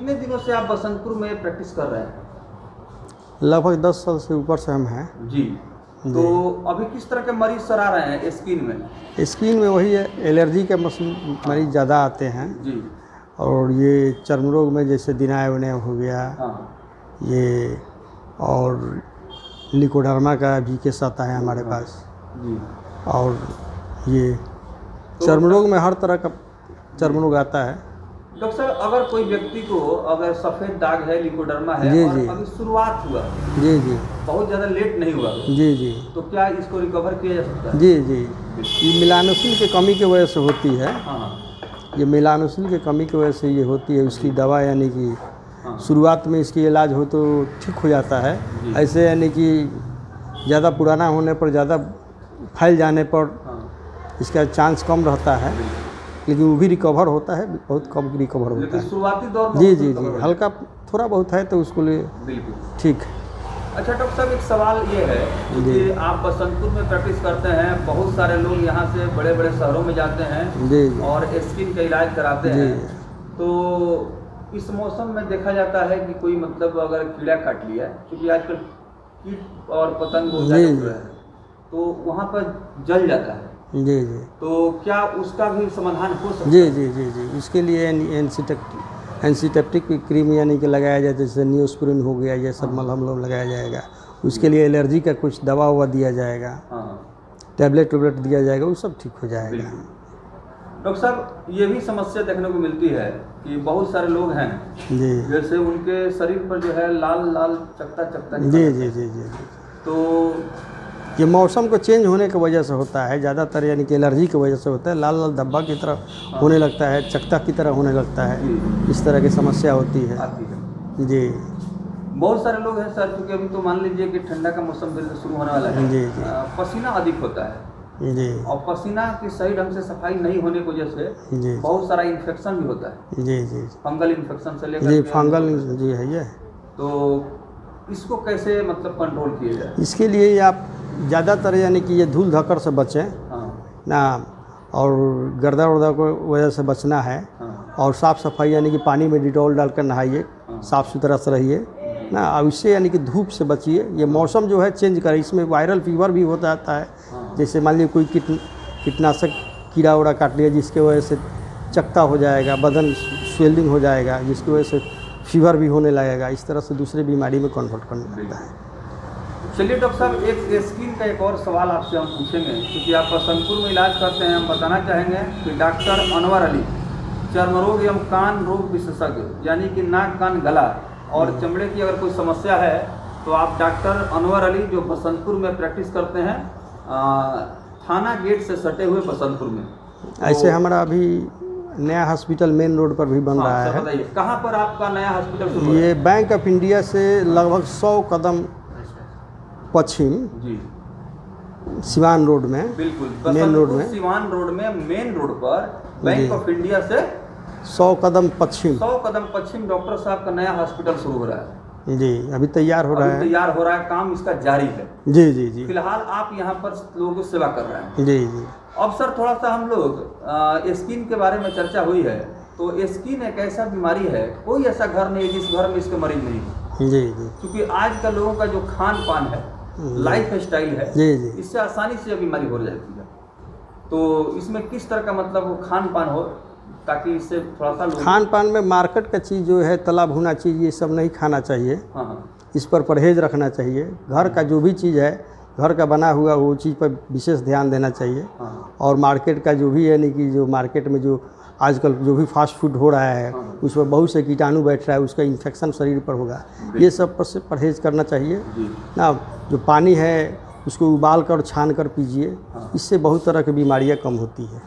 कितने दिनों से आप बसंतपुर में प्रैक्टिस कर रहे हैं? लगभग 10 साल से ऊपर से हम हैं। जी। तो अभी किस तरह के मरीज सर आ रहे हैं स्किन में? स्किन में वही है, एलर्जी के मरीज ज़्यादा आते हैं जी। और ये चर्म रोग में जैसे दिनाय विनय हो गया, हाँ। ये और लिकोडर्मा का भी केस आता है हमारे पास। जी। और ये चर्म रोग में हर तरह का चर्म रोग आता है। डॉक्टर साहब, अगर कोई व्यक्ति को अगर सफ़ेद दाग है, लिकोडर्मा है, जी, और जी। अभी शुरुआत हुआ, जी जी बहुत ज़्यादा लेट नहीं हुआ, जी जी तो क्या इसको रिकवर किया जा सकता है? जी जी ये मेलानोसिन की कमी की वजह से होती है। हाँ। ये मेलानोसिन की कमी की वजह से ये होती है। उसकी दवा यानी कि हाँ। शुरुआत में इसकी इलाज हो तो ठीक हो जाता है। जी। ऐसे यानी कि ज़्यादा पुराना होने पर, ज़्यादा फैल जाने पर हाँ। इसका चांस कम रहता है, लेकिन वो भी रिकवर होता है, बहुत कम रिकवर होता लेकिन है। शुरुआती दौर में जी बहुत जी recover जी हो हल्का थोड़ा बहुत है तो उसको लिए बिल्कुल ठीक। अच्छा डॉक्टर साहब, एक सवाल ये है कि आप बसंतपुर में प्रैक्टिस करते हैं, बहुत सारे लोग यहाँ से बड़े बड़े शहरों में जाते हैं जी जी और स्किन का इलाज कराते जी। हैं। तो इस मौसम में देखा जाता है कि कोई मतलब अगर कीड़ा काट लिया, क्योंकि आजकल कीट और पतंग बहुत ज़्यादा उड़ रहे हैं, तो वहाँ पर जल जाता है। जी जी तो क्या उसका भी समाधान हो सकता है? जी जी जी जी इसके लिए एंसीसेप्टिक क्रीम यानी कि लगाया जाए, जैसे नियोस्प्रिन हो गया, ये सब मलहम लोग लगाया जाएगा। उसके लिए एलर्जी का कुछ दवा हुआ दिया जाएगा, हाँ। टैबलेट दिया जाएगा, वो सब ठीक हो जाएगा। बिल्कुल। डॉक्टर साहब, ये भी समस्या देखने को मिलती है कि बहुत सारे लोग हैं जी जैसे उनके शरीर पर जो है लाल लाल चकता चकता जी जी जी जी जी तो ये मौसम को चेंज होने की वजह से होता है, ज़्यादातर यानी कि एलर्जी की वजह से होता है। लाल लाल धब्बा की तरह होने लगता है, चकता की तरह होने लगता है, जी। इस तरह की समस्या होती है। आती है। जी बहुत सारे लोग हैं सर, क्योंकि अभी तो मान लीजिए कि ठंडा का मौसम फिर से शुरू होने वाला है। जी जी पसीना अधिक होता है जी और पसीना की सही ढंग से सफाई नहीं होने की वजह से जी बहुत सारा इन्फेक्शन भी होता है। जी जी फंगल इन्फेक्शन से लेकर जी के फंगल जी है ये। तो इसको कैसे मतलब कंट्रोल किया जाए? इसके लिए आप ज़्यादातर यानी कि ये धूल धक्कर से बचें हाँ। ना, और गर्दा वर्दा को वजह से बचना है। हाँ। और साफ़ सफाई यानी कि पानी में डिटॉल डालकर नहाइए, हाँ। साफ़ सुथरा से रहिए ना। अब इससे यानी कि धूप से बचिए। ये मौसम जो है चेंज करे, इसमें वायरल फीवर भी होता रहता है। हाँ। जैसे मान लीजिए कोई कीटनाशक कीड़ा उड़ा काट लिया, जिसके वजह से चकता हो जाएगा, बदन स्वेलिंग हो जाएगा, जिसकी वजह से फीवर भी होने लगेगा। इस तरह से दूसरे बीमारी में कन्वर्ट करने लगता है। चलिए डॉक्टर साहब, एक स्किन का एक और सवाल आपसे हम पूछेंगे, क्योंकि आप बसंतपुर में इलाज करते हैं। हम बताना चाहेंगे कि डॉक्टर अनवर अली, चर्म रोग एवं कान रोग विशेषज्ञ, यानी कि नाक कान गला और चमड़े की अगर कोई समस्या है तो आप डॉक्टर अनवर अली जो बसंतपुर में प्रैक्टिस करते हैं, थाना गेट से सटे हुए बसंतपुर में। ऐसे हमारा अभी नया हॉस्पिटल मेन रोड पर भी बन रहा है। बताइए कहाँ पर आपका नया हॉस्पिटल शुरू ये बैंक ऑफ इंडिया से लगभग 100 कदम पश्चिम जी सिवान रोड में, बिल्कुल मेन रोड में, सिवान रोड में मेन रोड पर बैंक ऑफ इंडिया से 100 कदम पश्चिम 100 कदम पश्चिम डॉक्टर साहब का नया हॉस्पिटल शुरू हो रहा है। जी अभी तैयार हो रहा है। तैयार हो रहा है, काम इसका जारी है। जी जी जी फिलहाल आप यहाँ पर लोगों की सेवा कर रहे हैं। जी जी अब सर थोड़ा सा हम लोग स्किन के बारे में चर्चा हुई है, तो स्किन एक ऐसा बीमारी है, कोई ऐसा घर नहीं है जिस घर में इसके मरीज नहीं है। जी जी क्योंकि आज का लोगों का जो खान पान है, लाइफ स्टाइल है, जी जी इससे आसानी से बीमारी हो जाती है। तो इसमें किस तरह का मतलब वो खान पान हो ताकि इससे थोड़ा सा खान पान में मार्केट का चीज़ जो है, तला भुना चीज़, ये सब नहीं खाना चाहिए। हाँ हाँ। इस पर परहेज़ रखना चाहिए। घर का जो भी चीज़ है, घर का बना हुआ, वो चीज़ पर विशेष ध्यान देना चाहिए। हाँ। और मार्केट का जो भी यानी कि जो मार्केट में जो आजकल जो भी फास्ट फूड हो रहा है, हाँ। उसमें बहुत से कीटाणु बैठ रहा है, उसका इन्फेक्शन शरीर पर होगा। ये सब पर से परहेज़ करना चाहिए ना। जो पानी है उसको उबाल कर छान कर पीजिए, हाँ। इससे बहुत तरह की बीमारियां कम होती है।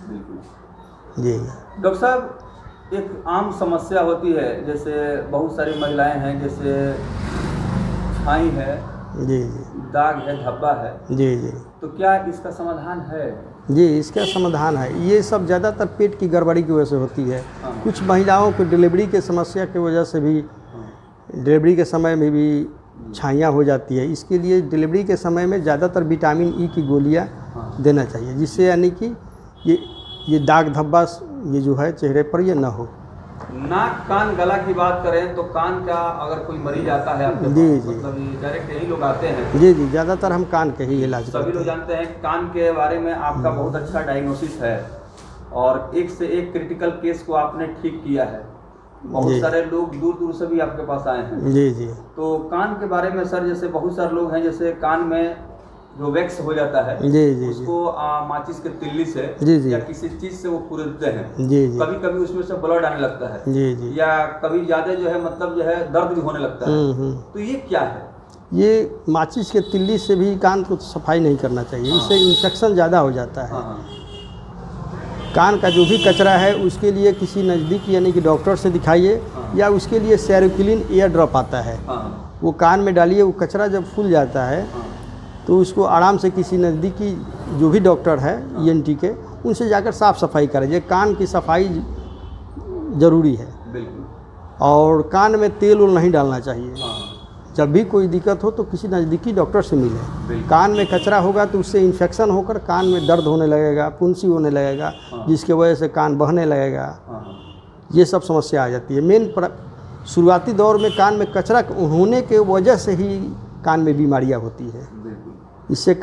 जी डॉक्टर साहब, एक आम समस्या होती है, जैसे बहुत सारी महिलाएं हैं, जैसे छाई है, जी जी दाग है, धब्बा है, जी जी तो क्या इसका समाधान है? जी इसका समाधान है। ये सब ज़्यादातर पेट की गड़बड़ी की वजह से होती है। हाँ। कुछ महिलाओं को डिलीवरी के समस्या की वजह से भी, डिलीवरी के समय में भी छाइयाँ हो जाती है। इसके लिए डिलीवरी के समय में ज़्यादातर विटामिन ई की गोलियाँ हाँ। देना चाहिए, जिससे यानी कि ये दाग धब्बा ये जो है चेहरे पर ये ना हो। नाक कान गला की बात करें तो कान का अगर कोई मरीज आता है आपके जी, पास, जी। मतलब ये डायरेक्ट यही लोग आते हैं। जी जी, ज़्यादातर हम कान के ही इलाज सभी करते लोग हैं। जानते हैं कान के बारे में आपका बहुत अच्छा डायग्नोसिस है और एक से एक क्रिटिकल केस को आपने ठीक किया है। बहुत जी। सारे लोग दूर दूर से भी आपके पास आए हैं। जी जी। तो कान के बारे में सर, जैसे बहुत सारे लोग हैं जैसे कान में जो वैक्स हो जाता है जी जी जी। उसको माचिस के तिल्ली से जी, जी। या किसी चीज से वो खुरदते हैं। जी जी। कभी कभी उसमें से ब्लड आने लगता है जी जी। या कभी ज्यादा जो है मतलब जो है दर्द भी होने लगता है। तो ये क्या है? ये माचिस के तिल्ली से भी कान को सफाई नहीं करना चाहिए, इससे इन्फेक्शन ज़्यादा हो जाता है। हाँ कान का जो भी कचरा है उसके लिए किसी नज़दीक यानी कि डॉक्टर से दिखाइए, हाँ। या उसके लिए सेरोक्लिन एयर ड्रॉप आता है, हाँ वो कान में डालिए। वो कचरा जब फूल जाता है हाँ तो उसको आराम से किसी नज़दीकी जो भी डॉक्टर है ENT के, उनसे जाकर साफ़ सफाई करें। कान की सफाई ज़रूरी है। बिल्कुल। और कान में तेल उल नहीं डालना चाहिए। हाँ जब भी कोई दिक्कत हो तो किसी नज़दीकी डॉक्टर से मिलें। बिल्कुल। कान में कचरा होगा तो उससे इन्फेक्शन होकर कान में दर्द होने लगेगा, फुंसी होने लगेगा, हाँ। जिसकी वजह से कान बहने लगेगा। हाँ ये सब समस्या आ जाती है। शुरुआती दौर में कान में कचरा होने के वजह से ही कान में बीमारियां होती है। बिल्कुल। इससे